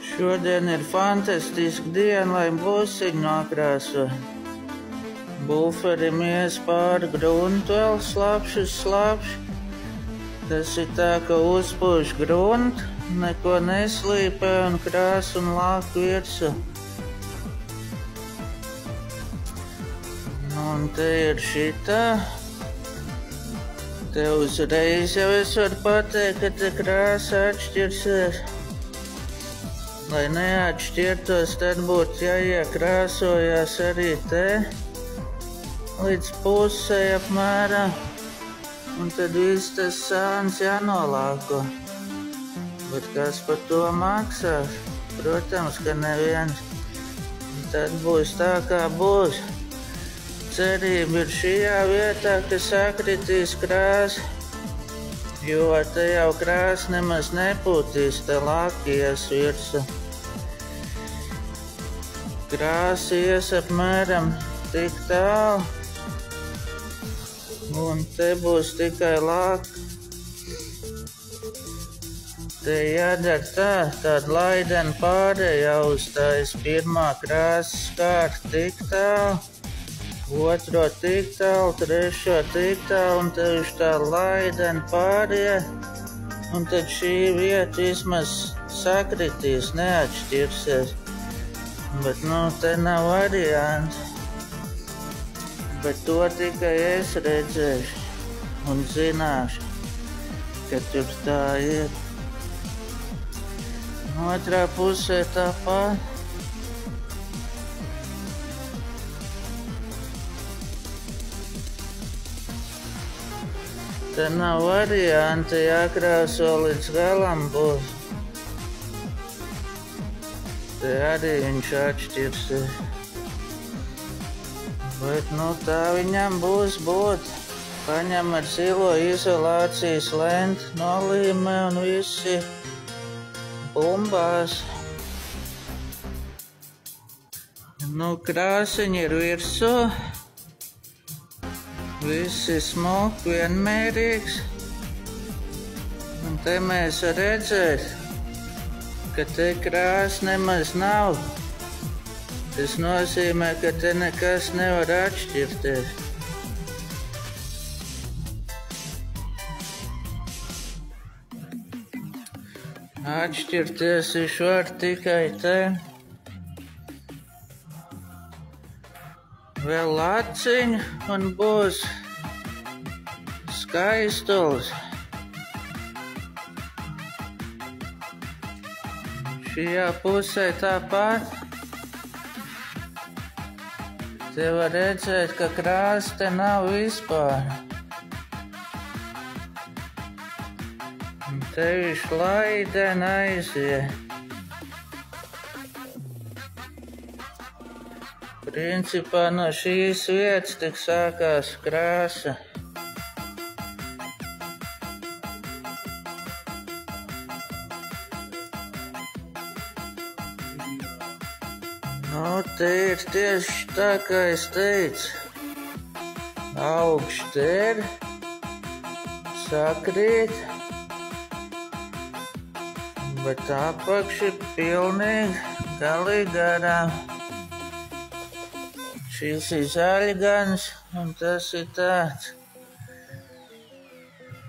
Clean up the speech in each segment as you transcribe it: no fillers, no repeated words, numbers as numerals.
Šodien ir fantastiska diena, lai būsiņu nokrāso. Buferim ies pāri gruntu vēl slapši. Tas ir tā, ka uzpūš gruntu, neko neslīpē un krāsu un lāk virsū. Un te ir šitā. Te uzreiz jau es varu pateikt, ka te krāsa atšķirsies. Lai neatšķirtos, tad būtu jāiekrāsojās arī te līdz pusē apmēram. Un tad viss tas sāns jānolāko. Bet kas par to maksās? Protams, ka neviens. Tad būs tā, kā būs. Cerība ir šajā vietā, ka sakritīs krāsa, jo te jau krāsa nemaz nepūtīs, te lākies virsū. Krāsa ies apmēram tik tālu, un te būs tikai lāka. Te jādara tā, tāda laidena pārēja jāuzstājas. Pirmā krāsa skārta tik tālu, otro tik tālu, trešo tik tālu, un tad viņš tā laidena pārējā, un tad šī vieta vismaz sakritīs, neatšķirsies. Bet, te nav varianti. Bet to tikai es redzēšu un zināšu, ka tur tā ir. Otrā pusē tāpat. Te nav varianti, jākrāso līdz galam būs. Te arī viņš atšķirsies. Bet, tā viņam būs būt. Paņem ar zilo izolācijas lentu, nolīmē un visi bumbās. Krāsiņi ir virsū. Viss ir smuki, vienmērīgs. Un te mēs redzēt, ka te krāsa nemaz nav. Tas nozīmē, ka te nekas nevar atšķirties. Atšķirties viņš var tikai te. Vēl laciņu un būs skaistulis. Šajā pusē tāpat. Te var redzēt, ka krāsa te nav vispār. Un te viņš laideni aiziet. Principā no šīs vietas tik sākās krāsa. Te ir tieši tā, kā es teicu. Augšter, sakrīt, bet apakš ir pilnīgi galīgi garām. Šis ir zaļgans, un tas ir tāds.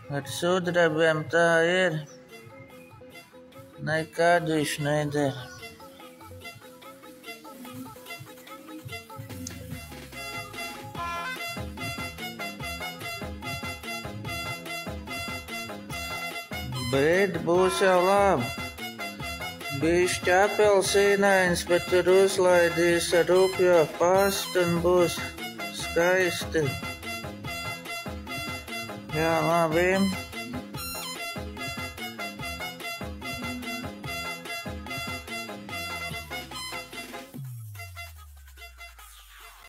Ar sudrabiem tā ir. Nekad viņš nedara. Bet būs jau labi. Bišķi apelsīnains, bet tur uzlaidīs ar rupjo pastu un būs skaisti. Jā, labi.